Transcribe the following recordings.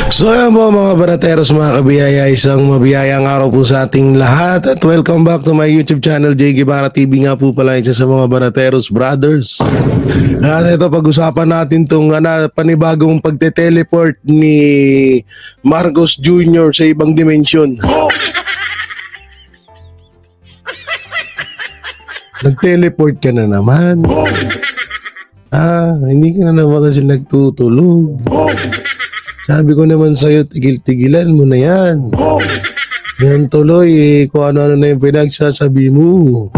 So yan po mga barateros, mga kabiyaya, isang mabiyayang araw po sa ating lahat at welcome back to my YouTube channel, J. Guevara TV nga po pala, isa sa mga barateros brothers. At ito, pag-usapan natin itong panibagong pagte-teleport ni Marcos Jr. sa ibang dimensyon. Nag-teleport ka na naman. Hindi ka na naman kasi nagtutulog. Sabi ko naman sa'yo, tigil-tigilan mo na yan. Yan tuloy kung ano-ano na yung pinagsasabi mo.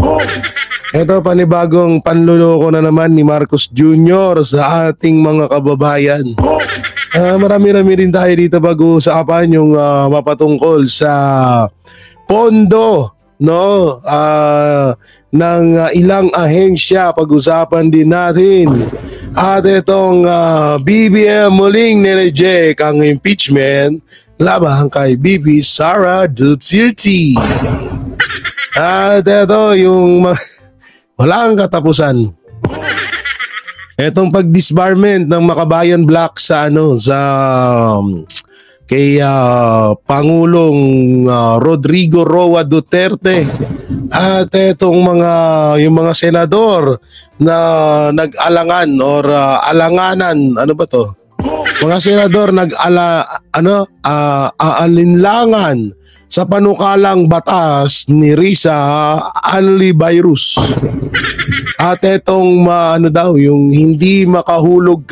Ito, panibagong panluloko na naman ni Marcos Jr. sa ating mga kababayan. Marami-rami rin tayo dito pag-uusapan yung mapatungkol sa pondo, no? Ng ilang ahensya, pag-usapan din natin. At itong BBM muling nireject ang impeachment laban kay BP Sara Duterte. At ito yung walang katapusan. Itong pag-disbarment ng Makabayan Block sa kay Pangulong Rodrigo Roa Duterte. At itong yung mga senador na nag-alangan or alanganan, ano ba to? Mga senador aalinlangan sa panukalang batas ni Risa Anlivirus. At itong yung hindi makahulog,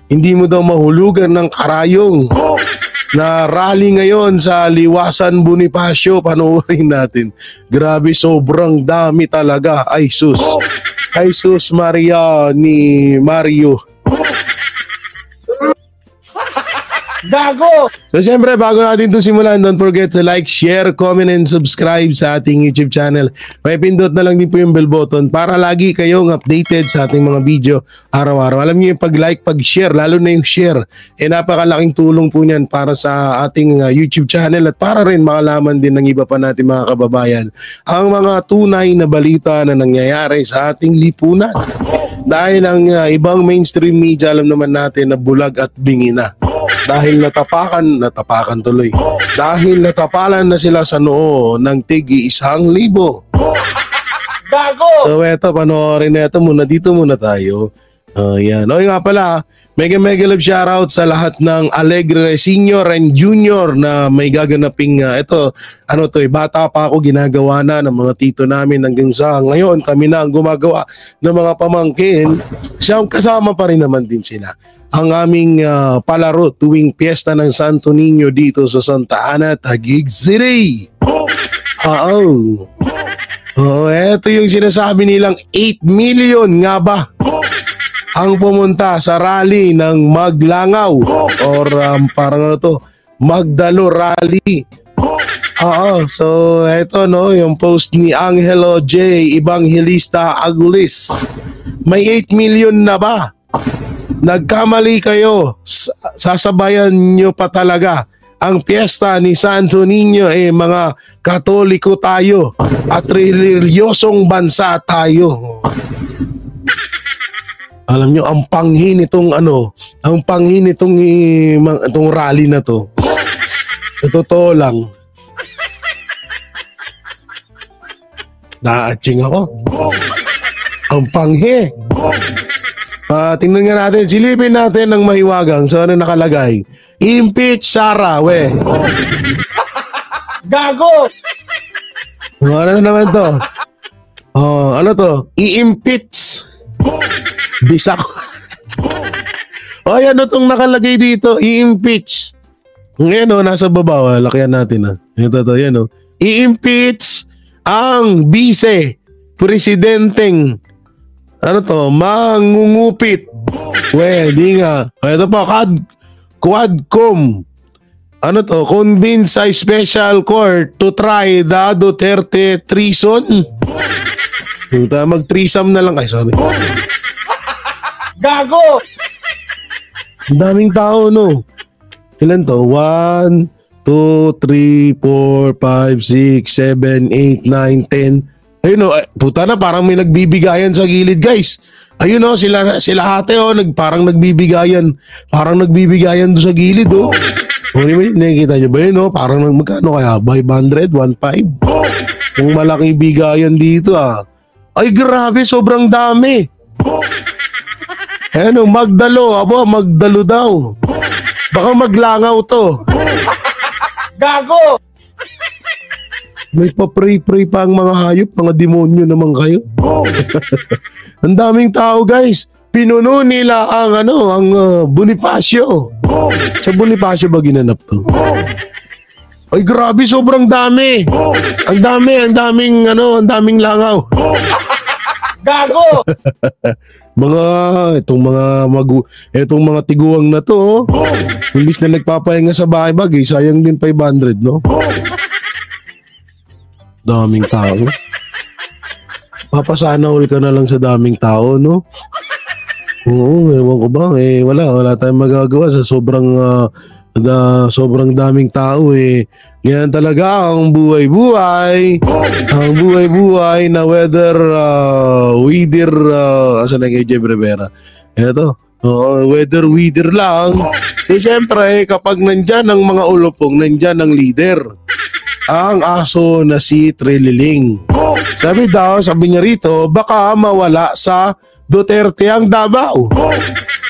hindi mo daw mahulugan ng karayong na rally ngayon sa Liwasan Bonifacio. Panoorin natin. Grabe, sobrang dami talaga. Ay sus. Ay sus Maria ni Mario. Gago! So syempre, bago natin ito simulan, don't forget to like, share, comment, and subscribe sa ating YouTube channel. May pindot na lang din po yung bell button para lagi kayong updated sa ating mga video araw-araw. Alam niyo yung pag-like, pag-share, lalo na yung share, napakalaking tulong po niyan para sa ating YouTube channel at para rin makalaman din ng iba pa natin mga kababayan ang mga tunay na balita na nangyayari sa ating lipunan. Dahil ang ibang mainstream media, alam naman natin na bulag at bingi na. Dahil natapakan tuloy. Dahil natapalan na sila sa noo ng tigi 1,000. Gago! So eto, panoorin na ito muna. Dito muna tayo. Yan. O nga pala, mega love shoutout sa lahat ng Alegre Senior and Junior na may gaganaping bata pa ako, ginagawa na ng mga tito namin hanggang sa ngayon kami na ang gumagawa ng mga pamangkin. Kasama pa rin naman din sila. Ang aming palaro tuwing piyesta ng Santo Niño dito sa Santa Ana, Taguig City. Eto yung sinasabi nilang 8 million nga ba ang pumunta sa rally ng Maglangaw or parang Magdalo Rally. So eto yung post ni Angelo J. Evangelista Agulis. May 8 million na ba? Nagkamali kayo, sasabayan nyo pa talaga ang piyesta ni Santo Niño. Mga Katoliko tayo at reliyosong bansa tayo. Alam nyo, ang panghin itong itong rally na to. Sa totoo lang, na-atching ako. Ang panghi. Tingnan nga natin, silipin natin ng mahiwagang. So ano nakalagay? Impeach Sara, we. Gago! Ano naman to? Ano to? I-impeach. Bisa ko. Ano tong nakalagay dito? I-impeach. Ngayon nasa baba. Lakihan natin Ito yan I-impeach ang vice presidenteng mangungupit. Di nga. Ito pa, Quadcom. Convince a special court to try the Duterte treason. Mag-threesome na lang. Ay, sorry. Gago! Ang daming tao, no? Ilan to? 1, 2, 3, 4, 5, 6, 7, 8, 9, 10. Ayun puta na, parang may nagbibigayan sa gilid, guys. Ayun oh, sila ate oh, parang nagbibigayan. Parang nagbibigayan doon sa gilid oh. Nakikita nyo ba yun oh? Parang magkano kaya? 500? 1.5? Kung malaki bigayan dito ah. Ay grabe, sobrang dami. Ano, magdalo. Abo, magdalo daw. Baka maglangaw to. Gago! May pa-pray-pray pa ang mga hayop, mga demonyo naman kayo. Ang daming tao guys. Pinuno nila ang Bonifacio. Sa Bonifacio ba ginanap to? Ay grabe, sobrang dami. Ang daming langaw. Gago! Itong mga tiguang na to, imbis na nagpapahinga sa bahay bagay, sayang din 500, no? Daming tao. Papasana all ka na lang sa daming tao, no? Oo, ewan ko ba, wala tayong magagawa sa sobrang daming tao eh. Ganyan talaga ang buhay-buhay. Ang buhay-buhay na weather asa na kay Jeb Rivera. Eto, weather lang. So syempre, kapag nandyan ang mga ulupong, nandyan ang leader. Ang aso na si Trililing. Sabi niya rito, baka mawala sa Duterte ang Davao.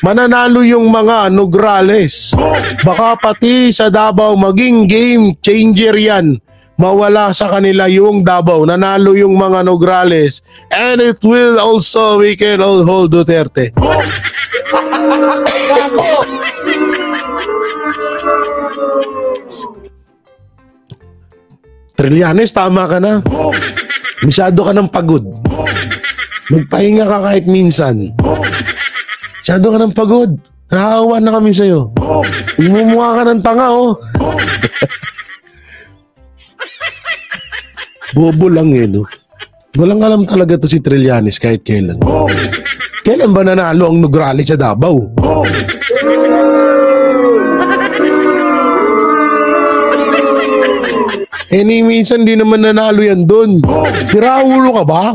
Mananalo yung mga Nograles. Baka pati sa Davao maging game changer yan. Mawala sa kanila yung Davao. Nanalo yung mga Nograles. And it will also, we can all hold Duterte. Trillanes, tama ka na. Masyado ka ng pagod. Magpahinga ka kahit minsan. Masyado ka ng pagod. Nakakawa na kami sa'yo. Umumukha ka ng tanga, oh. Bobo lang eh, no? Walang alam talaga to si Trillanes kahit kailan. Kailan ba nanalo ang Nograles sa Davao? Minsan di naman nanalo yan doon. Si Raulo ka ba?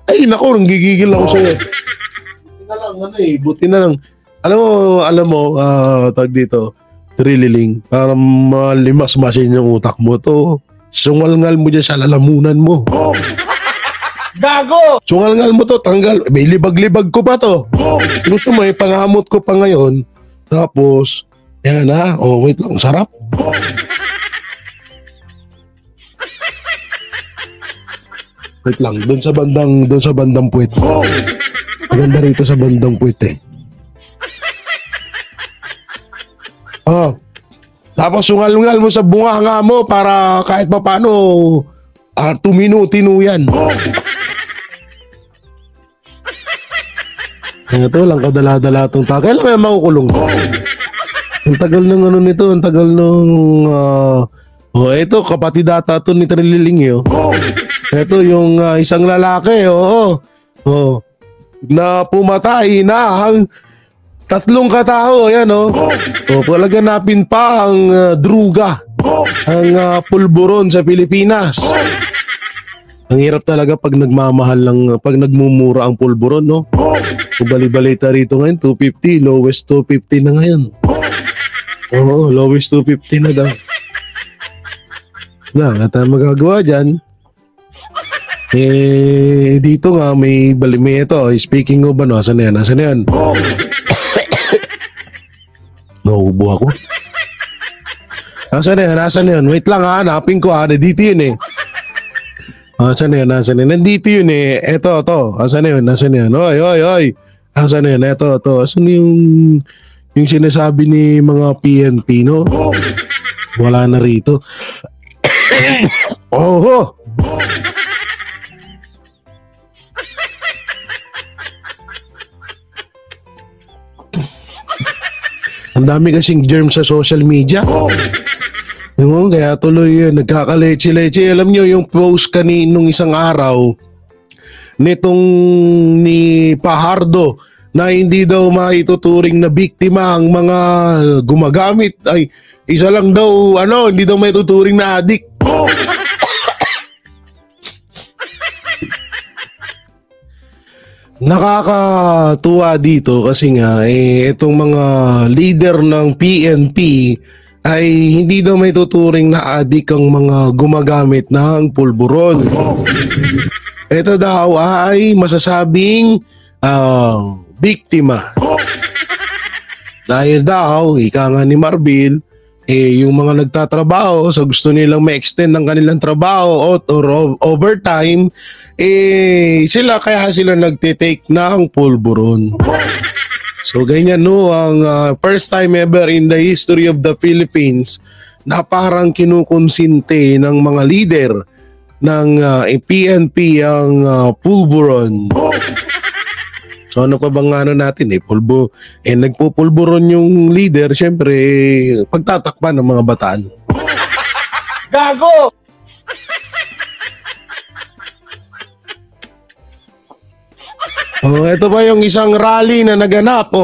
Ay nako, nanggigigil ako sa'yo. Buti na lang. Alam mo, tag dito, Trililing, para malimas-masin yung utak mo to. Sungal-ngal mo dyan sa lalamunan mo. Gago! Sungal-ngal mo to, tanggal. May libag-libag ko pa to. Gusto mo, pangamot ko pa ngayon. Tapos, yan ha. Oh, wait lang, sarap. Wait lang, doon sa bandang puwet. Maganda rito sa bandang puwet eh. Tapos sungal-ngal mo sa bunganga mo para kahit pa paano tumino-tino yan. Ito lang kadala-dala itong taka. Kailan kaya makukulong? Ang tagal ng ano nito, ang tagal ng ito kapatid data to ni Trililing yo. Ito yung isang lalaki, na pumatay na ang 3 katao, yan palaganapin pa ang druga, ang pulburon sa Pilipinas. Ang hirap talaga pag nagmamahal lang, pag nagmumura ang pulburon, no? Bali-balita rito ngayon, 250, lowest 250 na ngayon. Oo, lowest 250 na daw. Wala tayong magagawa dyan. Dito nga may ito. Speaking of asan na yan? Nauubo ako. Asan na yan? Wait lang hanapin ko dito yun eh. Asan na yan? Nandito yun eh. Ito. Asan na yun? Oy. Asan na yan? Ito. Asan yung sinasabi ni mga PNP, no? Wala na rito. Oh. Ang dami kasing germs sa social media. Kaya tuloy nagkakaleche-leche. Alam nyo yung post kaninong isang araw nitong ni Pajardo na hindi daw maituturing na biktima ang mga gumagamit. Ay, isa lang daw, hindi daw maituturing na adik. Nakakatuwa dito kasi nga itong mga leader ng PNP ay hindi daw may tuturing na adik ang mga gumagamit ng pulburon. Ito daw ay masasabing biktima. Dahil daw, ika nga ni Marbil, yung mga nagtatrabaho, so gusto nilang ma-extend ng kanilang trabaho or overtime, kaya sila nagtitake ng pulburon. So ganyan no, ang first time ever in the history of the Philippines na parang kinukonsinte ng mga leader ng PNP ang pulburon. So ano pa bang natin nagpupulburon yung leader, syempre pagtatakpan ng mga bataan. Gago! Ito pa yung isang rally na naganap.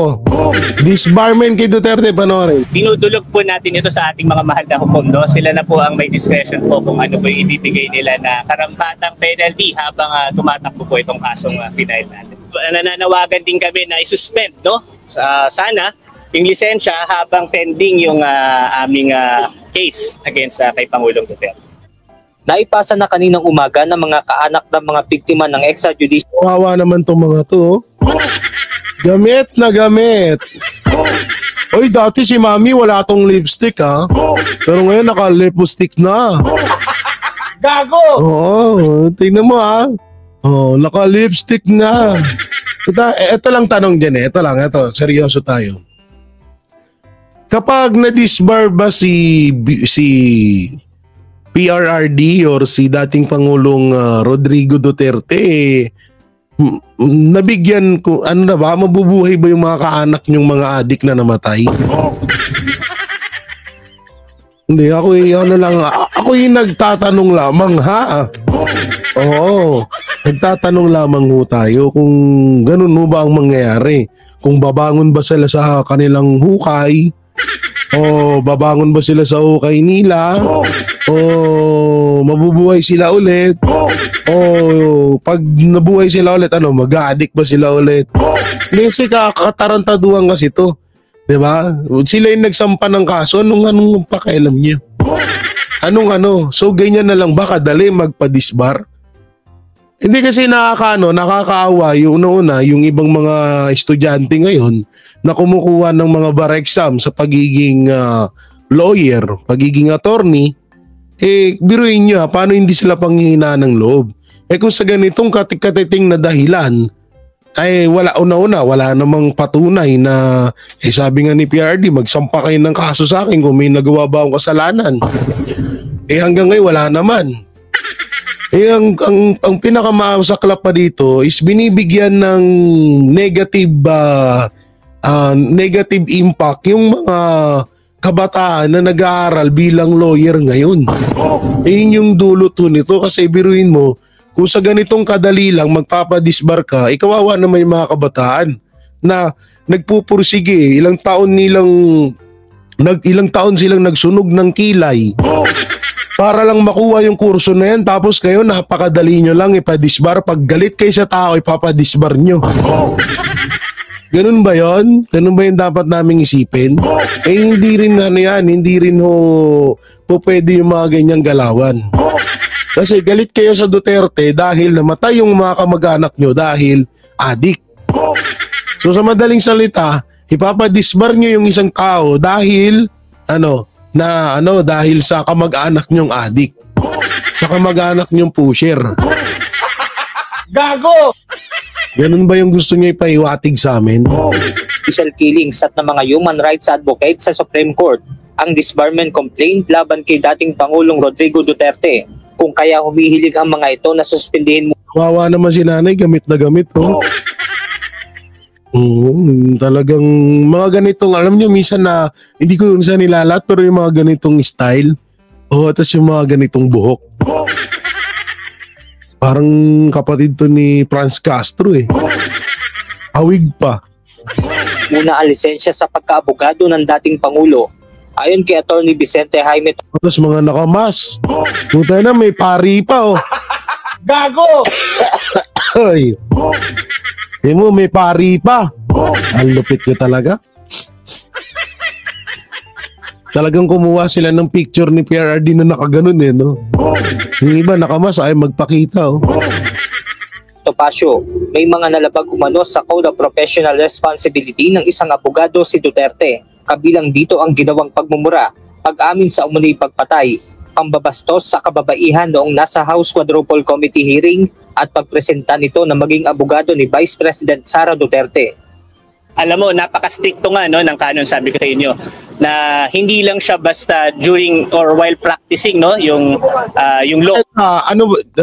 Disbarment kay Duterte, panoorin. Dinudulog po natin ito sa ating mga mahal na hukom, no? Sila na po ang may discretion po kung ano po yung ibibigay nila na karampatang penalty habang tumatakbo po itong kasong final natin. Nananawagan din kami na isuspend, no? Sana yung lisensya habang pending yung aming case against kay Pangulong Duterte. Naipasa na kaninang umaga ng mga kaanak ng mga biktima ng extrajudicial. Kawawa naman tong mga to. Gamit na gamit. Oy, dati si Mami wala tong lipstick Pero ngayon naka-lipstick na. Gago! Oo, tingnan mo naka-lipstick na. Ito lang tanong dyan Ito, seryoso tayo. Kapag na-disbar ba si PRRD or si dating Pangulong Rodrigo Duterte, nabigyan ko, mabubuhay ba yung mga kaanak nyong mga adik na namatay? Hindi, ako yung nagtatanong lamang Oo, nagtatanong lamang tayo kung ganun ba ang mangyayari. Kung babangon ba sila sa kanilang hukay, o babangon ba sila sa hukay nila, o mabubuhay sila ulit, o pag nabuhay sila ulit, mag-a-addict ba sila ulit? Kasi kakatarantaduhan kasi to, diba? Sila yung nagsampa ng kaso, anong pakialam niyo? So ganyan na lang ba kadali magpa-disbar? Hindi kasi nakakaawa yung yung ibang mga estudyante ngayon na kumukuha ng mga bar exam sa pagiging lawyer, pagiging attorney. Biruin nyo paano hindi sila panghihina ng loob? Kung sa ganitong katiting na dahilan, wala namang patunay na, sabi nga ni PRD, magsampa kayo ng kaso sa akin kung may nagawa ba akong kasalanan. Hanggang ngayon wala naman. Ang pinakamasaklap pa dito is binibigyan ng negative impact yung mga kabataan na nag-aaral bilang lawyer ngayon. Yun yung dulo to nito kasi biruin mo, kung sa ganitong kadali lang magpapadisbar ka, ikawawa naman yung mga kabataan na nagpupursige, ilang taon silang nagsunog ng kilay para lang makuha yung kurso na yan, tapos kayo napakadali nyo lang ipadisbar. Pag galit kayo sa tao, ipapadisbar nyo. Ganun ba yon? Ganun ba yung dapat naming isipin? Hindi rin pwede yung mga ganyang galawan. Kasi galit kayo sa Duterte dahil namatay yung mga kamag-anak nyo dahil adik. So sa madaling salita, ipapadisbar nyo yung isang tao dahil dahil sa kamag-anak nyong adik, sa kamag-anak nyong pusher. Gago! Ganun ba yung gusto niyo ipaiwatig sa amin? Official killings at ng mga human rights advocates sa Supreme Court ang disbarment complaint laban kay dating Pangulong Rodrigo Duterte. Kung kaya humihilig ang mga ito na suspindihin mo. Wawa naman si nanay, gamit na gamit. Talagang mga ganitong, alam nyo, minsan na hindi ko minsan nilalat, pero yung mga ganitong style, tapos yung mga ganitong buhok, parang kapatid to ni Franz Castro awig pa. Muna ang lisensya sa pagkaabogado ng dating Pangulo. Ayon kay Attorney Vicente Jaime. Tapos mga nakamas, puta na, may pari pa Gago! Ay. mo, may pari pa. Ang lupit ko talaga. Talagang kumuha sila ng picture ni PRRD na nakaganon eh, no? Yung iba nakamas ay magpakita, oh. Topacio, may mga nalabag umano sa Code of Professional Responsibility ng isang abogado si Duterte. Kabilang dito ang ginawang pagmumura, pag-amin sa umunoy pagpatay, pambabastos sa kababaihan noong nasa House Quadruple Committee hearing at pagpresenta nito na maging abogado ni Vice President Sara Duterte. Alam mo, napaka-stricto nga no, ng kanon, sabi ko sa inyo, na hindi lang siya basta during or while practicing no, yung law.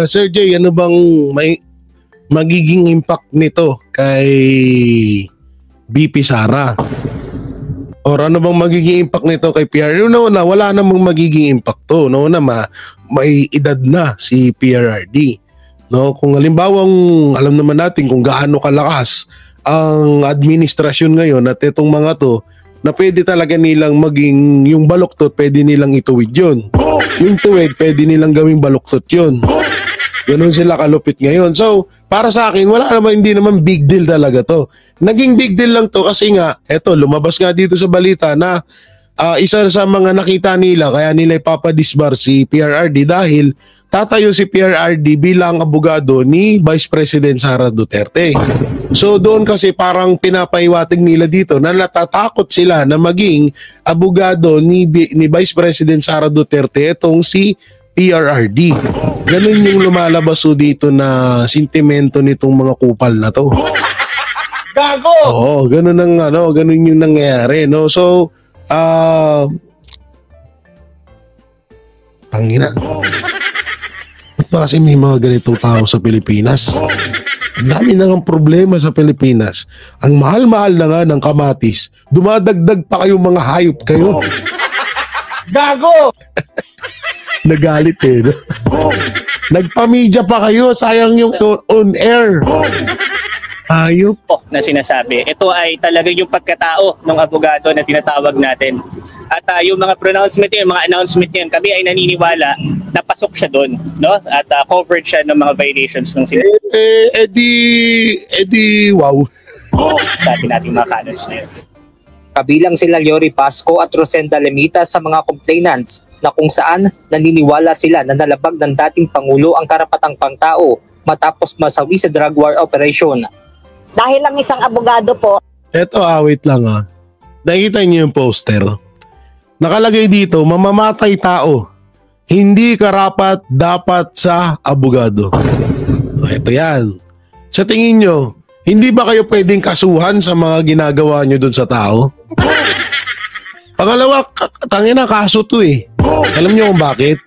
Sir Jay, ano bang may magiging impact nito kay BP Sara? Or ano bang magiging impact nito kay PRRD? Una, wala namang magiging impact to. Una, may edad na si PRRD. No? Kung halimbawang alam naman natin kung gaano kalakas ang administrasyon ngayon at itong mga to, na pwede talaga nilang maging yung baluktot, pwede nilang ituwid yun. Yung tuwid, pwede nilang gawing baluktot yun. Ganun sila kalupit ngayon. So, para sa akin, hindi naman big deal talaga to. Naging big deal lang to kasi nga, eto, lumabas nga dito sa balita na isa sa mga nakita nila, kaya nila ipapadisbar si PRRD dahil tatayo si PRRD bilang abogado ni Vice President Sara Duterte. So, doon kasi parang pinapaiwatig nila dito na natatakot sila na maging abogado ni Vice President Sara Duterte itong si PRRD. Ganun yung lumalabas dito na sentimento nitong mga kupal na to. Gago! Oo, ganun yung nangyayari, no? So, tangina. Ba't ba kasi may mga ganitong tao sa Pilipinas? Ang dami na ng problema sa Pilipinas. Ang mahal-mahal na nga ng kamatis, dumadagdag pa kayong mga hayop kayo. Gago! Nagalit eh. No? Nagpamedya pa kayo, sayang yung on air. Ayop. Na sinasabi. Ito ay talaga yung pagkatao ng abogado na tinatawag natin. At yung mga pronouncement niya, yung mga announcement niya, kami ay naniniwala na pasok siya doon, no? At covered siya ng mga violations ng sila. Wow. Sabi natin mga canons na yun. Kabilang sila Yori Pasco at Rosenda Lemita sa mga complainants na kung saan naniniwala sila na nalabag ng dating Pangulo ang karapatang pangtao matapos masawi sa drug war operation. Dahil lang isang abogado po. Eto, wait lang ha. Nakikita niyo yung poster. Nakalagay dito, mamamatay tao. Hindi karapat dapat sa abogado. Ito yan. Sa tingin nyo, hindi ba kayo pwedeng kasuhan sa mga ginagawa nyo dun sa tao? Pangalawa, tangina kaso to eh. Alam niyo kung bakit?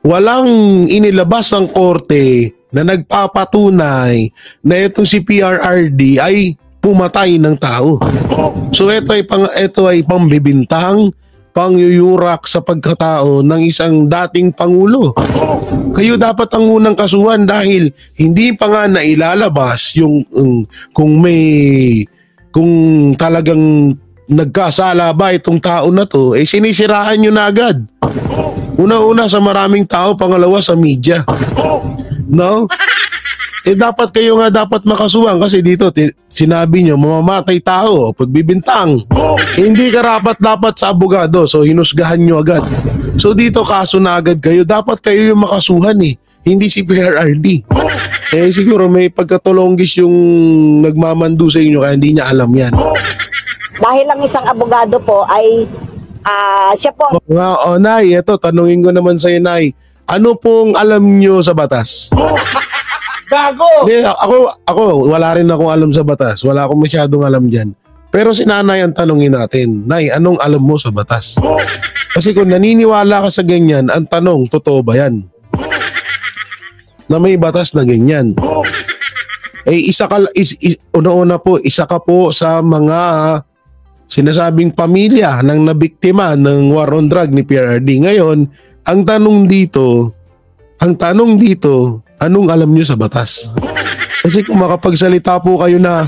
Walang inilabas ang korte na nagpapatunay na itong si PRRD ay pumatay ng tao. So ito ay pambibintang, pangyuyurak sa pagkatao ng isang dating Pangulo. Kayo dapat ang unang kasuhan dahil hindi pa nga nailalabas yung kung talagang nagkasala ba itong tao na to, sinisiraan nyo na agad. Una-una sa maraming tao, pangalawa sa media. No? Dapat kayo nga dapat makasuhan kasi dito sinabi nyo mamamatay tao, pagbibintang. Hindi karapat dapat sa abogado, so hinusgahan nyo agad. So dito kaso na agad kayo, dapat kayo yung makasuhan hindi si PRRD. Siguro may pagkatulonggis yung nagmamando sa inyo kaya hindi niya alam yan. Dahil lang isang abogado po ay siya po. Nay, eto, tanungin ko naman sa'yo, Nay. Ano pong alam nyo sa batas? Gago! Ako, wala rin akong alam sa batas. Wala akong masyadong alam dyan. Pero si Nanay ang tanungin natin, Nay, anong alam mo sa batas? Kasi kung naniniwala ka sa ganyan, ang tanong, totoo ba yan? Na may batas na ganyan. Una-una po, isa ka po sa mga sinasabing pamilya ng nabiktima ng war on drug ni PRRD. Ngayon, ang tanong dito, anong alam nyo sa batas? Kasi kung makapagsalita po kayo na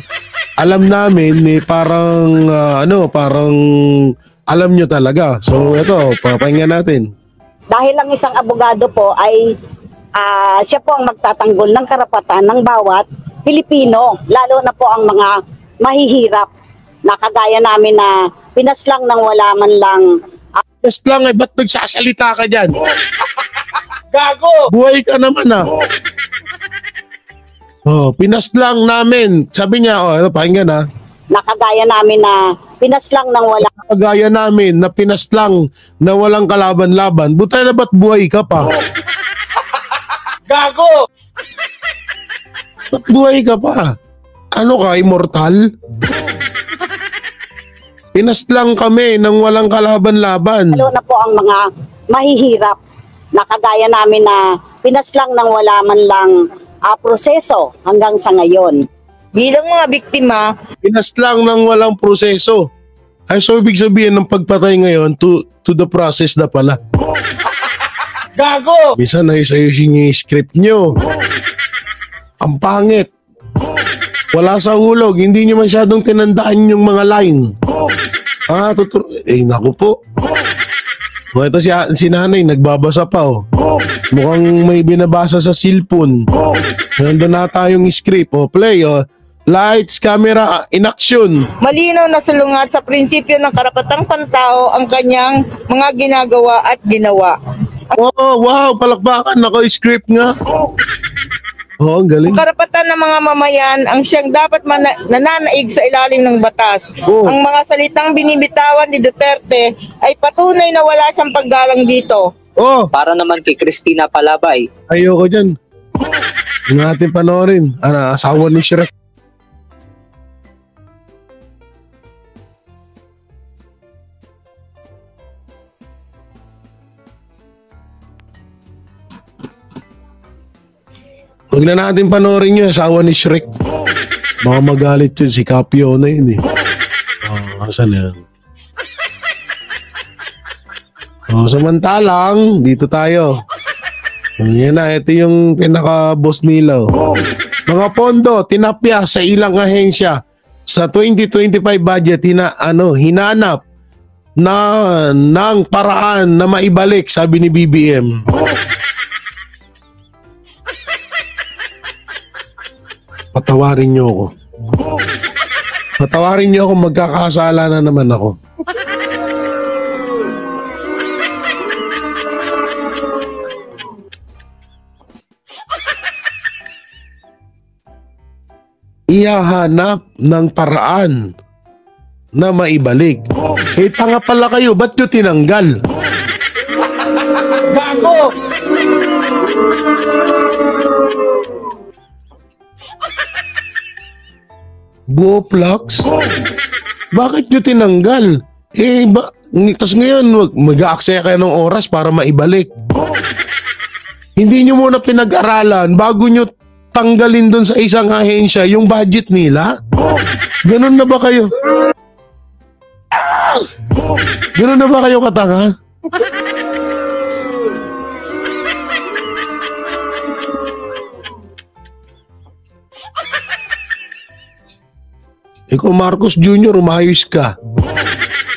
alam namin, parang alam nyo talaga. So ito, papakinggan natin. Dahil lang isang abogado po ay siya po ang magtatanggol ng karapatan ng bawat Pilipino, lalo na po ang mga mahihirap na kagaya namin na pinaslang ng wala man lang. Just lang eh, ba't nagsasalita ka dyan? Gago! Buhay ka naman ah. Oh, pinaslang namin. Sabi niya, ano, pakinggan ah. Na kagaya namin na pinaslang ng wala. Kagaya namin na pinaslang na walang kalaban-laban. Buta na ba't buhay ka pa? Gago! Ba't buhay ka pa? Ano ka, immortal? Pinaslang kami ng walang kalaban-laban. Lalo na po ang mga mahihirap na kagaya namin na pinaslang ng wala man lang proseso hanggang sa ngayon. Bilang mga biktima, Pinaslang ng walang proseso. Ay, so ibig sabihin ng pagpatay ngayon to the process na pala. Gago! Bisa na ayusin niyo yung script nyo. Ang pangit. Wala sa hulog. Hindi niyo masyadong tinandaan yung mga line. Naku po. O, ito si nanay, nagbabasa pa oh. Mukhang may binabasa sa cellphone. Nandun na tayong script. O, play oh. Lights, camera, in action. malinaw na salungat sa prinsipyo ng karapatang pantao ang kanyang mga ginagawa at ginawa. Oh, wow, palakpakan. Naka-script nga. Oh, ang galing. Ang karapatan ng mga mamayan ang siyang dapat nananaig sa ilalim ng batas. Oh. Ang mga salitang binibitawan ni Duterte ay patunay na wala siyang paggalang dito. Oh, Para naman kay Cristina Palabay, ayoko dyan. Hindi natin panoorin. Asawa ni Shrek. Huwag na natin panoorin yun. Asawa ni Shrek. Baka magalit yun. Si Capio na yun eh. Asan yan? Samantalang, dito tayo. Yan na, ito yung pinaka-boss nila. Mga pondo, tinapya sa ilang ahensya sa 2025 budget hinanap ng paraan na maibalik, sabi ni BBM. Patawarin niyo ako. Patawarin niyo ako, magkakasala na naman ako. Ihahanap ng paraan na maibalik. Tanga pala kayo, ba't nyo tinanggal? Gago! Buoplax? Bakit nyo tinanggal? Tas ngayon, mag-aaksaya kayo ng oras para maibalik. Hindi nyo muna pinag-aralan bago nyo tanggalin doon sa isang ahensya yung budget nila? Ganun na ba kayo? Ganun na ba kayo katanga? Ikaw, Marcos Jr., umayos ka.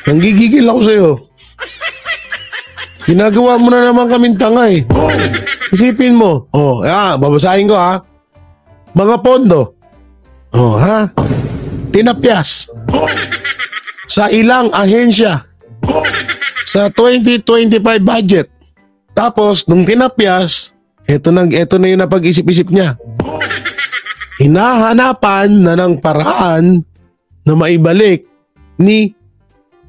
Nanggigigil ako sa'yo. Ginagawa mo na naman kaming tanga eh. Isipin mo. Babasahin ko ha. Mga pondo. Tinapyas. Sa ilang ahensya. Sa 2025 budget. Tapos, nung tinapyas, eto na yung napag-isip-isip niya. Hinahanapan na ng paraan na maibalik ni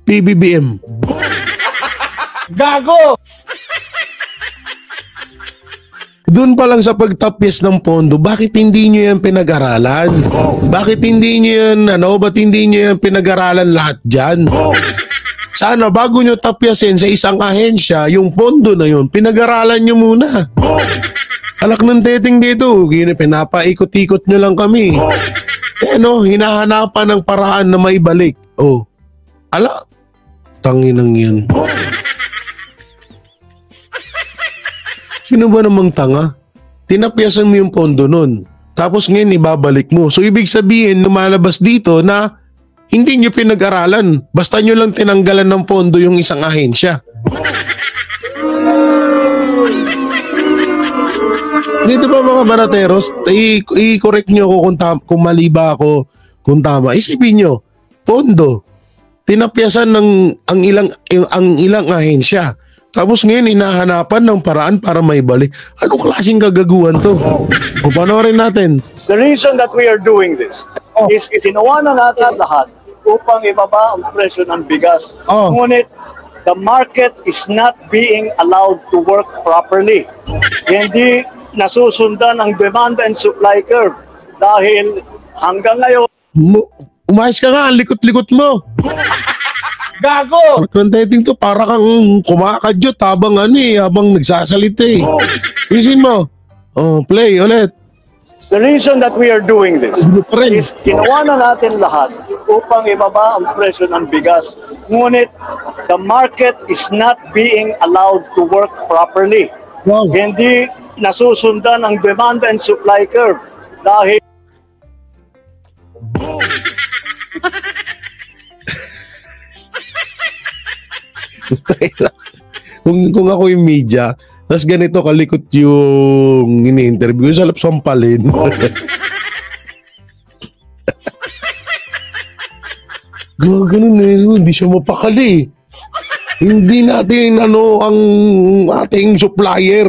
PBBM. Gago! Doon pa lang sa pagtapyas ng pondo, bakit hindi nyo yan pinag-aralan? Bakit hindi nyo yan, ba't hindi nyo yan pinag-aralan lahat dyan? Sana bago nyo tapyasin sa isang ahensya, yung pondo na yun, pinag-aralan nyo muna. Alak ng teteng dito, pinapaikot-ikot nyo lang kami. Hinahanapan ng paraan na maibalik. Tanginang yan. Sino ba namang tanga? Tinapyasan mo yung pondo nun. Tapos ngayon ibabalik mo. So ibig sabihin, lumalabas dito na hindi nyo pinag-aralan. Basta nyo lang tinanggalan ng pondo yung isang ahensya. Dito ba mga banateros, i-correct nyo ako kung mali ba ako, kung tama. Isipin nyo, pondo, tinapyasan ng ang ilang ahensya. Tapos ngayon, hinahanapan ng paraan para maibalik. Anong klaseng kagaguhan to? O panoorin natin. The reason that we are doing this is ginawa na natin lahat upang ibaba ang presyo ng bigas. Ngunit the market is not being allowed to work properly. Hindi nasusundan ang demand and supply curve dahil hanggang ngayon Umayos ka nga, ang likot-likot mo. gago! Contenting to, para kang kumakadyot habang nagsasalita eh. Isin mo. Oh, play ulit. The reason that we are doing this is ginawa na natin lahat upang ibaba ang presyo ng bigas. Ngunit the market is not being allowed to work properly. Wow. Hindi nasusundan ang demand and supply curve dahil kung ako yung media, tapos ganito kalikot yung ini-interview, salap sampalin. Ganun hindi siya mapakali. Hindi natin ang ating supplier.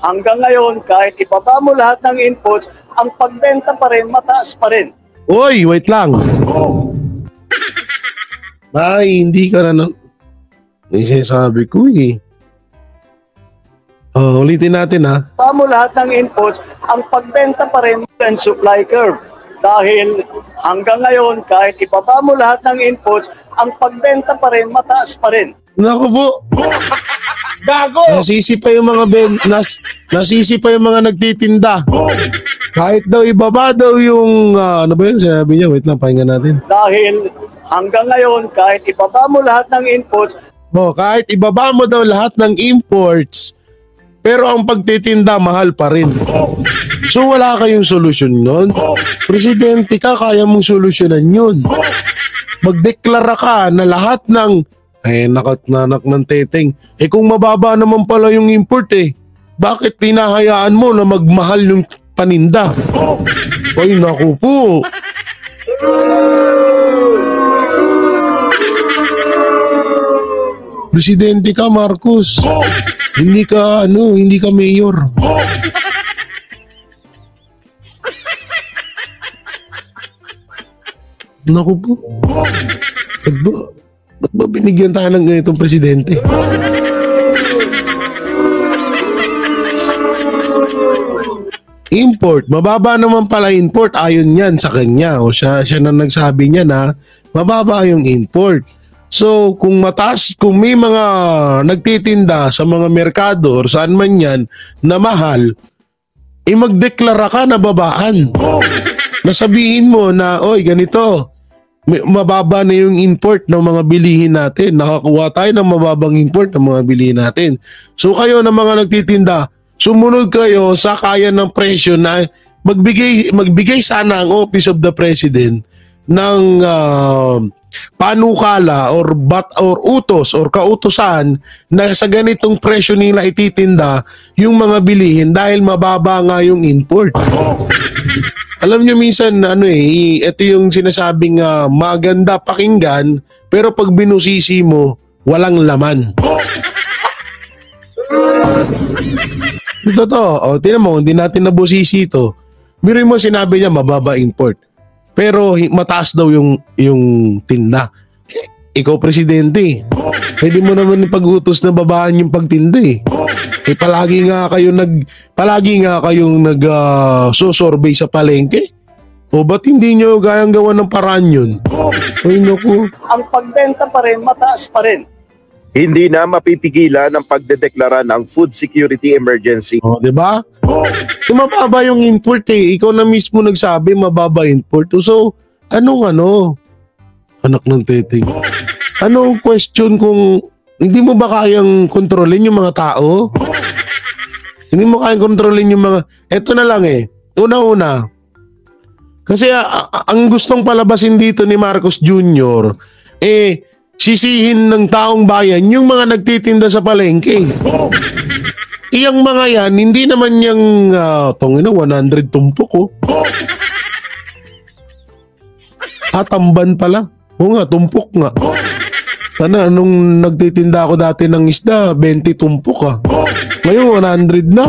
hanggang ngayon, kahit ibaba mo lahat ng inputs, ang pagbenta pa rin, mataas pa rin. Oy, wait lang. Ay, hindi ka na sabi ko eh. Ulitin natin ha. Ibaba mo lahat ng inputs, ang pagbenta pa rin and supply curve. Dahil hanggang ngayon, kahit ibaba mo lahat ng inputs, ang pagbenta pa rin, mataas pa rin. Naku po. Gago! Nasisi pa yung mga nagtitinda. Kahit daw ibaba daw yung ano ba yun sinabi niya? Wait lang, pakinggan natin. Dahil hanggang ngayon, kahit ibaba mo lahat ng inputs, kahit ibaba mo daw lahat ng imports, pero ang pagtitinda mahal pa rin. So wala kayong solusyon nun. Presidente ka, kaya mong solusyonan yun. Magdeklara ka na lahat ng nanak ng teteng. Kung mababa naman pala yung import bakit tinahayaan mo na magmahal yung paninda? Ay, naku po. Presidente ka, Marcos. Hindi ka mayor. Naku po. Ba't ba binigyan tayo ng ganitong presidente? Import. Mababa naman pala import. Ayon yan sa kanya. O siya na nagsabi niya na mababa yung import. So, kung may mga nagtitinda sa mga merkado or saan man yan na mahal, magdeklara ka na babaan. Nasabihin mo na, oy, ganito. Mababa na yung import ng mga bilihin natin. Nakakuha tayo ng mababang import ng mga bilihin natin. So kayo na mga nagtitinda, sumunod kayo sa kaya ng presyo na magbigay sana ang Office of the President ng panukala or utos or kautusan na sa ganitong presyo nila ititinda yung mga bilihin dahil mababa nga yung import. Alam nyo minsan, ito yung sinasabing maganda pakinggan, pero pag binusisi mo, walang laman. Ito to, tinan mo, hindi natin nabusisi ito. Mirin mo sinabi niya, mababa import. Pero mataas daw yung tinda. Ikaw presidente, pwede mo naman pag-utos na babaan yung pagtinda palagi nga kayong nag-survey sa palengke. O ba't hindi nyo gayang gawa ng paraan yun? Ay naku. Ang pagbenta pa rin, mataas pa rin. Hindi na mapipigilan ang pagdedeklara ng food security emergency. O, diba? Kung mababa yung import ikaw na mismo nagsabi mababa import. So, anak ng teteng. Anong question kung hindi mo ba kayang kontrolin yung mga tao? Hindi mo kayang kontrolin yung mga... Eto na lang Una-una, Kasi ang gustong palabasin dito ni Marcos Jr., sisihin ng taong bayan yung mga nagtitinda sa palengke. Iyang mga yan, hindi naman yung 100 tumpok tamban pala. Oo nga, tumpok nga. Sana, nung nagtitinda ako dati ng isda, 20 tumpok Ngayon, 100 na.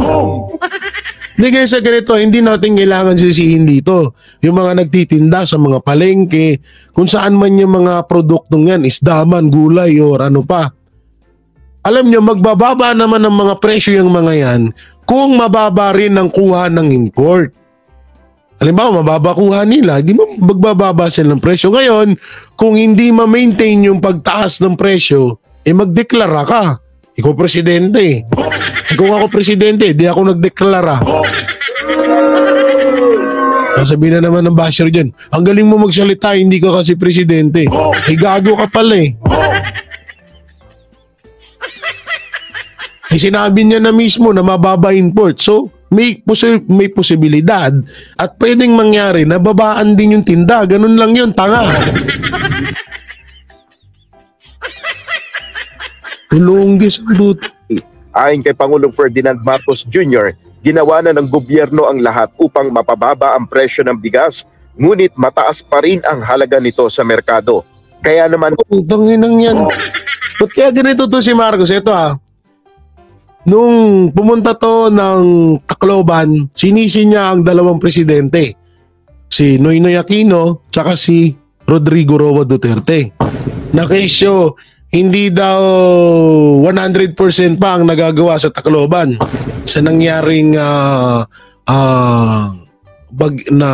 Hindi kaya sa ganito, hindi natin kailangan sisihin dito. Yung mga nagtitinda sa mga palengke, kung saan man yung mga produktong yan, isda man, gulay, or ano pa. Alam nyo, magbababa naman ng mga presyo yung mga yan kung mababa rin ang kuha ng import. Halimbawa, mababa kuha nila, di magbababa sila ng presyo. Ngayon, kung hindi ma-maintain yung pagtaas ng presyo, magdeklara ka. Ikaw presidente. Kung ako presidente, di ako nagdeklara. Sabihin na naman ng basher dyan, ang galing mo magsalita, hindi ka kasi presidente. Gago ka pala sinabi niya na mismo na mababa import. So, may posibilidad at pwedeng mangyari na babaan din yung tinda. Ganun lang yun, tanga. Tulunggis ang buto. Ayon kay Pangulong Ferdinand Marcos Jr., ginawa na ng gobyerno ang lahat upang mapababa ang presyo ng bigas, ngunit mataas pa rin ang halaga nito sa merkado. Kaya naman... Tanginang yan. Ba't kaya ganito to si Marcos? Ito nung pumunta to ng Tacloban, sinisi niya ang dalawang presidente. Si Noynoy Aquino tsaka si Rodrigo Roa Duterte. Na kesyo, hindi daw 100% pa ang nagagawa sa Tacloban sa nangyaring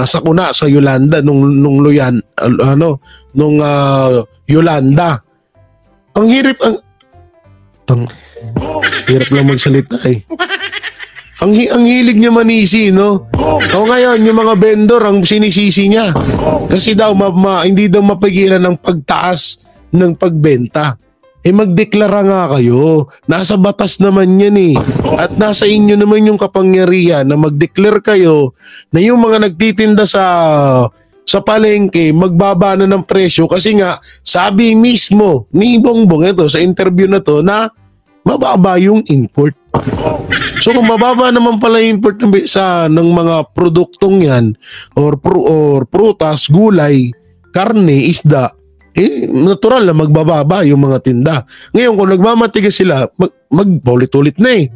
sakuna sa Yolanda nung Yolanda. Ang hirap hirap lang magsalita Ang hilig niya manisi, no? O ngayon, yung mga vendor ang sinisisi niya. Kasi daw hindi daw mapigilan ng pagtaas ng pagbenta. Magdeklara nga kayo. Nasa batas naman yan At nasa inyo naman yung kapangyarihan na magdeclare kayo na yung mga nagtitinda sa palengke, magbaba na ng presyo kasi nga sabi mismo ni Bongbong ito sa interview na to na mababa yung import. So kung mababa naman pala yung import ng mga produktong yan or prutas, gulay, karne, isda, natural na magbababa yung mga tinda. Ngayon kung nagmamatigas sila, magpaulit-ulit na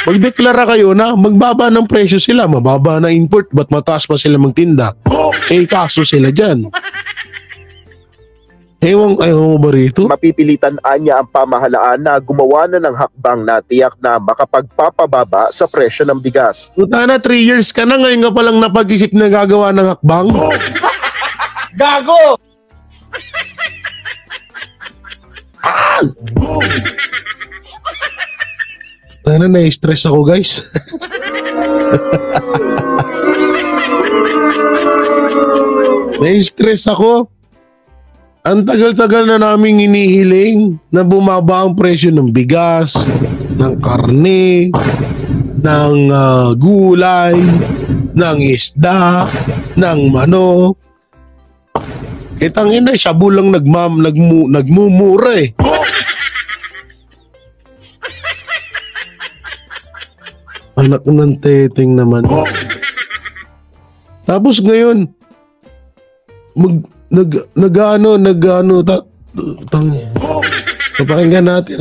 Magdeklara kayo na magbaba ng presyo sila, mababa na import, ba't mataas pa sila magtinda? Kaso sila dyan. Ewan mo ba rito? Mapipilitan niya ang pamahalaan na gumawa na ng hakbang na tiyak na makapagpapababa sa presyo ng bigas. Puta na, 3 years ka na, ngayon ka palang napag-isip na gagawa ng hakbang? Gago! Tana, na-stress ako, guys. Na-stress ako. Ang tagal-tagal na naming inihiling na bumaba ang presyo ng bigas, ng karne, ng gulay, ng isda, ng manok. Tangina, shabu lang nagmumura Anak ng teteng naman. Tapos ngayon, papakinggan natin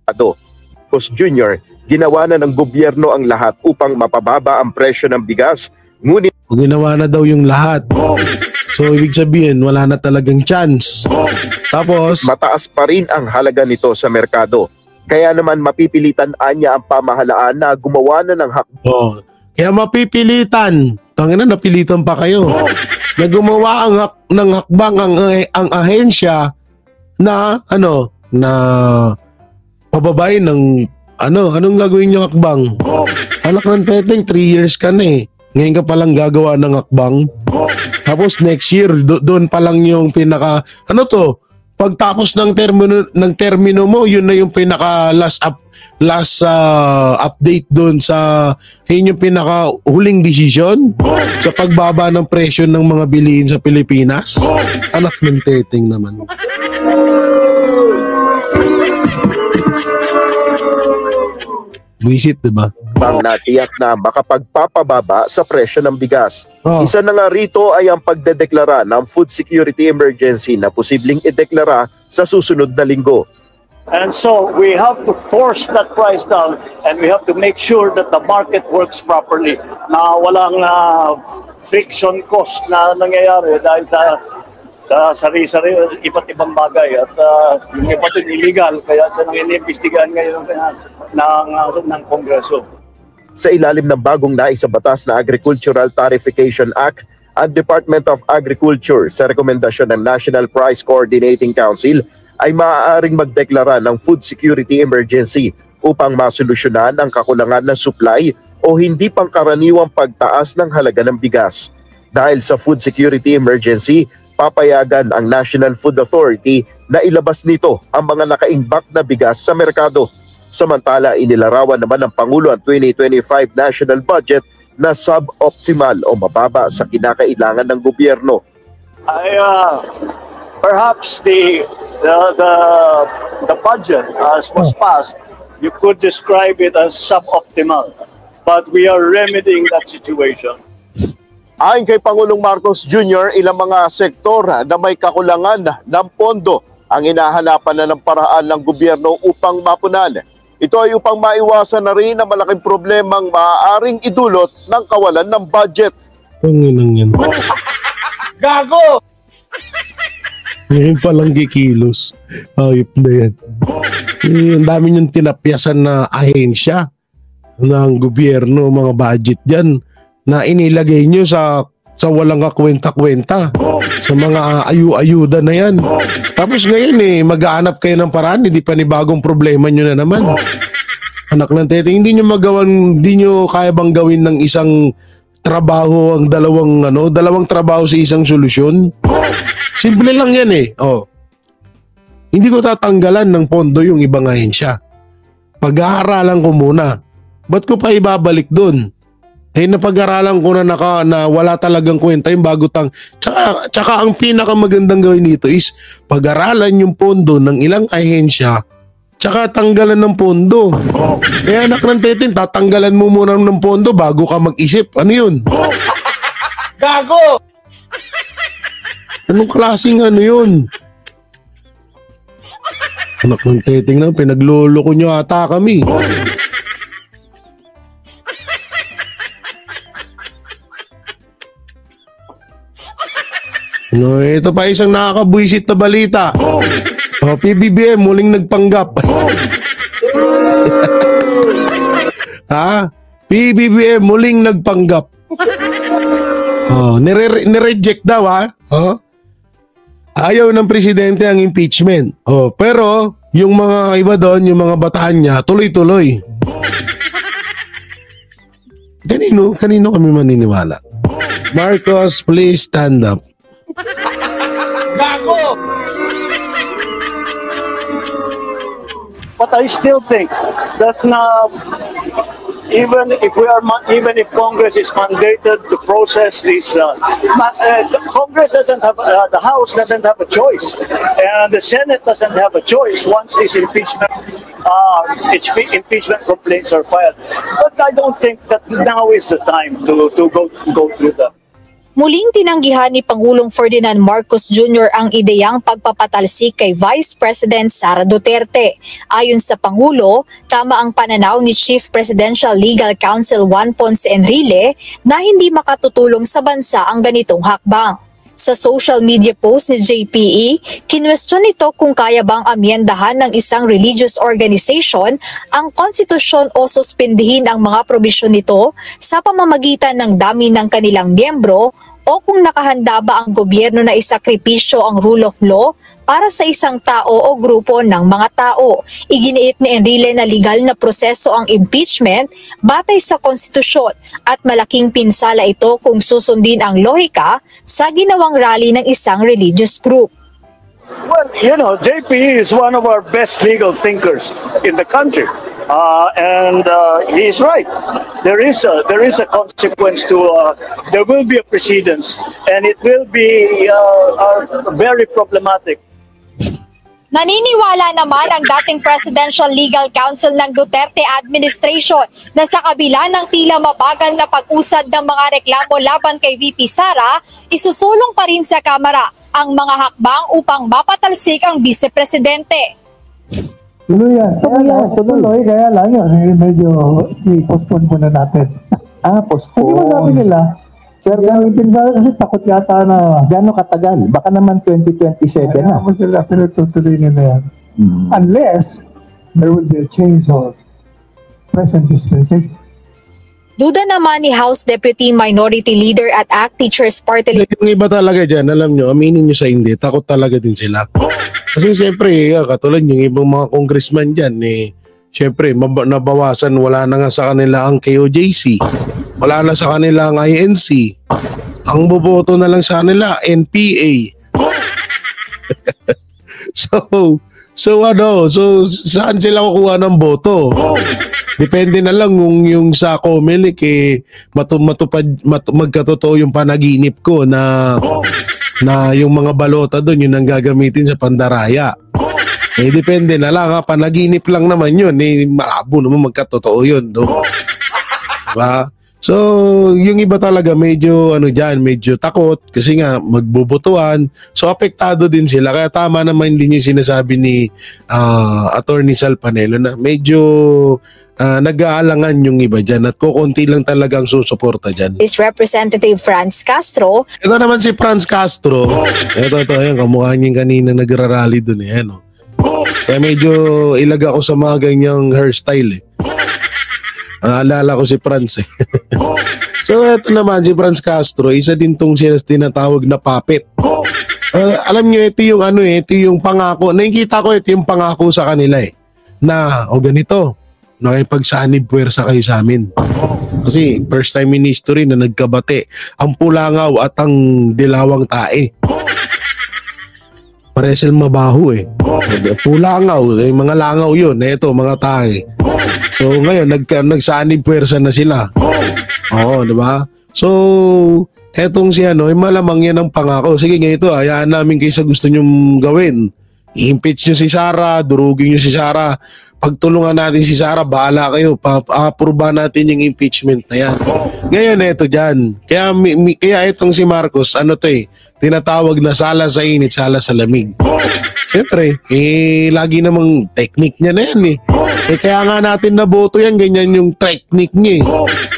Marcos Jr., ginawa na ng gobyerno ang lahat upang mapababa ang presyo ng bigas, ngunit ginawa na daw yung lahat. So ibig sabihin, wala na talagang chance. Tapos mataas pa rin ang halaga nito sa merkado. Kaya naman mapipilitan niya ang pamahalaan na gumawa na ng hakbang. Kaya mapipilitan. Tangina, napilitan pa kayo. Na gumawa ng hakbang ang ahensya na pababain ng anong gagawin niyo hakbang? Anak ng teteng, 3 years ka na Ngayon ka palang gagawa ng hakbang. Tapos next year, doon pa lang yung pagtapos ng termino mo, yun na yung pinaka last update doon sa yun yung pinaka huling desisyon sa pagbaba ng presyo ng mga bilihin sa Pilipinas. Anak ng teteng naman. Visit, diba? Bang natiyak na makapagpapababa sa presyo ng bigas. Isa na nga rito ay ang pagdedeklara ng food security emergency na posibleng ideklara sa susunod na linggo. And so we have to force that price down and we have to make sure that the market works properly. Na walang friction cost na nangyayari dahil sa sari-sari iba't ibang bagay at yung iba ito illegal kaya ito nang iniimbestigahan ngayon ng Kongreso. Sa ilalim ng bagong naisabatas na Agricultural Tarification Act, ang Department of Agriculture sa rekomendasyon ng National Price Coordinating Council ay maaaring magdeklara ng food security emergency upang masolusyonan ang kakulangan ng supply o hindi pangkaraniwang pagtaas ng halaga ng bigas. Dahil sa food security emergency, papayagan ang National Food Authority na ilabas nito ang mga nakaimbak na bigas sa merkado. Samantala, inilarawan naman ng Pangulo ang 2025 national budget na suboptimal o mababa sa kinakailangan ng gobyerno. Perhaps the budget as was passed, you could describe it as suboptimal, but we are remedying that situation. Ayon kay Pangulong Marcos Jr., ilang mga sektor na may kakulangan ng pondo ang hinahanapan na ng paraan ng gobyerno upang mapunan. Ito ay upang maiwasan na rin ang malaking problemang maaaring idulot ng kawalan ng budget. Panginang yan. Gago! Ngayon palang gikilos. Ayop na yan. Ang dami niyong tinapyasan na ahensya ng gobyerno, mga budget dyan, na inilagay nyo sa walang kakwenta-kwenta, sa mga ayuda na yan. Tapos ngayon mag-aanap kayo ng paraan, hindi pa ni bagong problema nyo na naman. Anak ng tete, hindi nyo kaya bang gawin ng isang trabaho ang dalawang trabaho sa isang solusyon? Simple lang yan Hindi ko tatanggalan ng pondo yung ibang ahensya. Pag-aaralan ko muna. Ba't ko pa ibabalik doon? Napag-aralan ko na wala talagang kwenta yung bago tsaka ang pinakamagandang gawin dito is pag-aralan yung pondo ng ilang ahensya tsaka tanggalan ng pondo. Kaya anak ng teten, tatanggalan mo muna ng pondo bago ka mag-isip. Ano yun? Gago! Anong klaseng yun? Anak ng teteng na, pinagloloko nyo ata kami. No, ito pa isang nakakabuisit na balita. PBBM muling nagpanggap. PBBM muling nagpanggap. Nireject daw Ayaw ng presidente ang impeachment. Pero yung mga iba doon, yung mga bataan niya, tuloy-tuloy. Kanino kami maniniwala? Marcos, please stand up. Gago! But I still think that even if Congress is mandated to process this, Congress doesn't have the House doesn't have a choice, and the Senate doesn't have a choice once these impeachment complaints are filed. But I don't think that now is the time to go through that. Muling tinanggihan ni Pangulong Ferdinand Marcos Jr. ang ideyang pagpapatalsik kay Vice President Sara Duterte. Ayon sa Pangulo, tama ang pananaw ni Chief Presidential Legal Counsel Juan Ponce Enrile na hindi makatutulong sa bansa ang ganitong hakbang. Sa social media post ni JPE, kinwestiyon nito kung kaya bang amyendahan ng isang religious organization ang konstitusyon o suspindihin ang mga probisyon nito sa pamamagitan ng dami ng kanilang miyembro o kung nakahanda ba ang gobyerno na isakripisyo ang rule of law para sa isang tao o grupo ng mga tao. Iginiit ni Enrile na legal na proseso ang impeachment batay sa konstitusyon at malaking pinsala ito kung susundin ang lohika sa ginawang rally ng isang religious group. Well, you know, JP is one of our best legal thinkers in the country. And he is right. There is a consequence to, there will be a precedence, and it will be very problematic. Naniniwala naman ang dating Presidential Legal Counsel ng Duterte administration na sa kabila ng tila mabagal na pag-usad ng mga reklamo laban kay VP Sara, isusulong pa rin sa Kamara ang mga hakbang upang mapatalsik ang Vice Presidente. Tuloy yan. Tuloy. Kaya lang yun. Medyo i-postpone muna natin. Postpone. Hindi mo sabi nila. Pero kasi takot yata na gano'ng katagal? Baka naman 2027 na. Pero tutuloy nila yan. Unless there will be a change of present dispensation. Duda naman ni House Deputy Minority Leader at ACT Teachers Party List. Yung iba talaga dyan, alam nyo, aminin nyo sa hindi, takot talaga din sila. Kasi siyempre, katulad yung ibang mga congressman dyan, siyempre, nabawasan, wala na nga sa kanila ang KOJC. Wala na sa kanila ang INC. Ang boboto na lang sa kanila, NPA. So saan sila kukuha ng boto? Depende na lang kung yung sa Comelec magkatotoo yung panaginip ko na yung mga balota doon yun ang gagamitin sa pandaraya. Depende na lang panaginip lang naman yun. Malabo naman magkatotoo yun. Diba? So, yung iba talaga medyo medyo takot kasi nga magbubutuan. So, apektado din sila. Kaya tama naman din yung sinasabi ni Attorney Sal Panelo na medyo nag-aalangan yung iba dyan at kukunti lang talagang susuporta dyan. Is Representative Franz Castro. Ito naman si Franz Castro. Ito, yan, kamukha niya kanina nagrarally dun Kaya medyo ilag ako sa mga ganyang hairstyle Naalala ko si Franz So ito naman si Franz Castro, isa din tong tinatawag na puppet. Alam niyo ito yung ito yung pangako. Nakikita ko ito yung pangako sa kanila na ganito, nakipagsanib puwersa kayo sa amin. Kasi first time in history na nagkabate ang Pulangaw at ang Dilawang Tae. Pares silang mabaho Pulangaw, mga langaw yun. Ito, mga tae. So ngayon, nagsanib puwersa na sila. Oo, di ba? So, etong si malamang yan ang pangako. Sige nga ito, hayaan namin kayo sa gusto nyong gawin. I-impeach nyo si Sara, durugin nyo si Sara. Pagtulungan natin si Sara, bahala kayo. Pa-approve natin yung impeachment na yan. Ngayon, eto dyan. Kaya itong si Marcos, tinatawag na sala sa init, sala sa lamig. Siyempre, lagi namang technique niya na yan kaya nga natin naboto yan, ganyan yung technique niya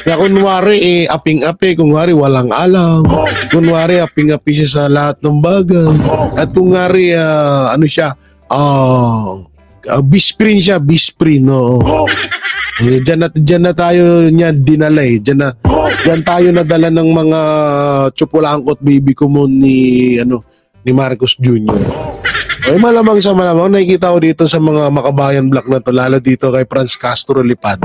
Kaya kunwari, aping-api, kunwari walang alam. Kunwari, aping-api siya sa lahat ng bagay. At kunwari, bisprin siya, bisprin, Diyan na tayo niya dinala Diyan tayo nadala ng mga tsupulangkot baby kumon ni Marcos Jr. Malamang sa malamang nakikita ko dito sa mga makabayan block na to, lalo dito kay Franz Castro Lipad.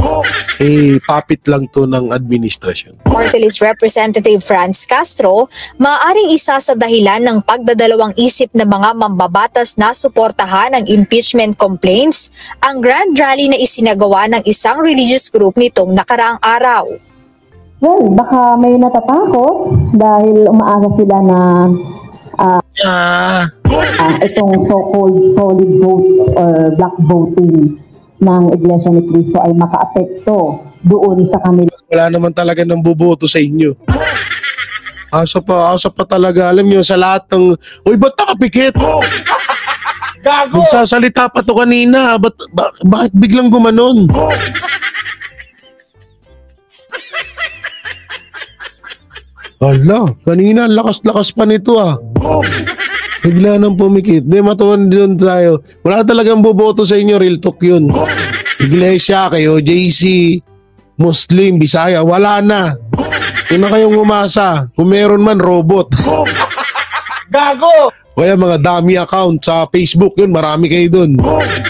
Puppet lang to ng administrasyon. Party List Representative Franz Castro, maaaring isa sa dahilan ng pagdadalawang isip ng mga mambabatas na suportahan ang impeachment complaints, ang grand rally na isinagawa ng isang religious group nitong nakaraang araw. Well, baka may natatakot dahil umaasa sila na itong so-called solid vote or black voting ng Iglesia ni Cristo ay makaapekto doon sa kanila. Wala naman talaga nang buboto sa inyo. Asa pa talaga, alam nyo, sa lahat ng, ba't nakapikit? Gago! Nagsasalita pa to kanina, bakit biglang gumanon? Hala, kanina lakas-lakas pa nito Bigla nang pumikit. Matuwan din tayo. Wala talagang boboto sa inyo, real talk yun. Iglesia, kayo, JC, Muslim, Bisaya, wala na. Kung na kayong umasa, kung meron man, robot. Gago! Kaya mga dummy account sa Facebook yun, marami kayo dun.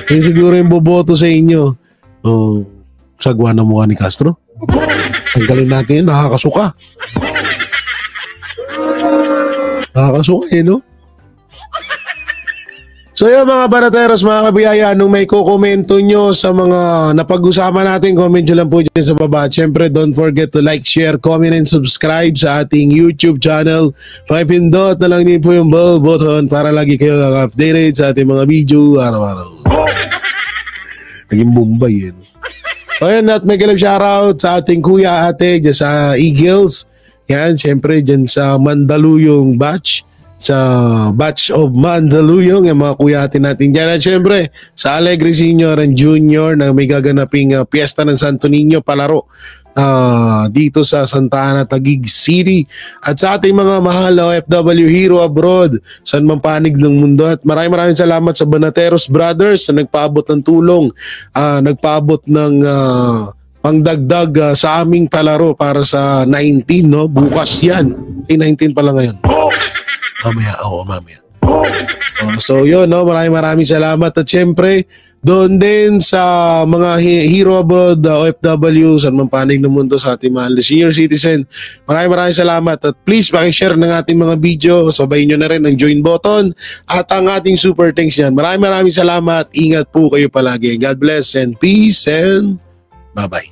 Yun siguro yung boboto sa inyo. Sagwa na mukha ni Castro. Tanggalin natin yun, nakakasuka. Nakakasuka no? So yun mga banateros, mga kabiyaya, nung may kukomento nyo sa mga napag-usapan natin, comment nyo lang po dyan sa baba. At syempre, don't forget to like, share, comment, and subscribe sa ating YouTube channel. Pakipindot na lang din po yung bell button para lagi kayo updated sa ating mga video araw-araw. Naging Bombay yun. So yun, at may galap shoutout sa ating kuya ate dyan sa Eagles. Yan, syempre dyan sa Mandaluyong batch. Sa batch of Mandaluyong, yung mga kuyatin natin dyan. At syempre, sa Alegre Senior and Junior na may gaganaping piyesta ng Santo Niño palaro dito sa Santa Ana, Taguig City. At sa ating mga mahal na OFW Hero Abroad, saan man panig ng mundo. At maraming salamat sa Banateros Brothers na nagpaabot ng tulong, nagpaabot ng pangdagdag sa aming palaro para sa 19, no? Bukas yan. 19 pala ngayon. Mamaya. So yun, no? Maraming salamat. At syempre, doon din sa mga Hero Abroad, OFW, saan man panig ng mundo, sa ating mahal na senior citizen, maraming salamat. At please, pakishare ng ating mga video. Sabayin nyo na rin ang join button at ang ating super thanks yan. Maraming salamat. Ingat po kayo palagi. God bless and peace and bye-bye.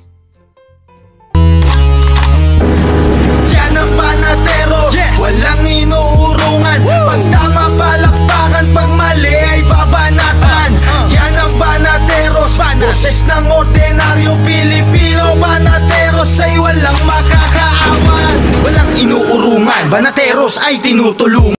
Yan ang Banateros, walang inuurungan. Pag tama palakpakan, pag mali ay babanatan. Yan ang Banateros, boses ng ordinaryong Pilipino. Banateros ay walang makakaawan, walang inuurungan. Banateros ay tinutulungan.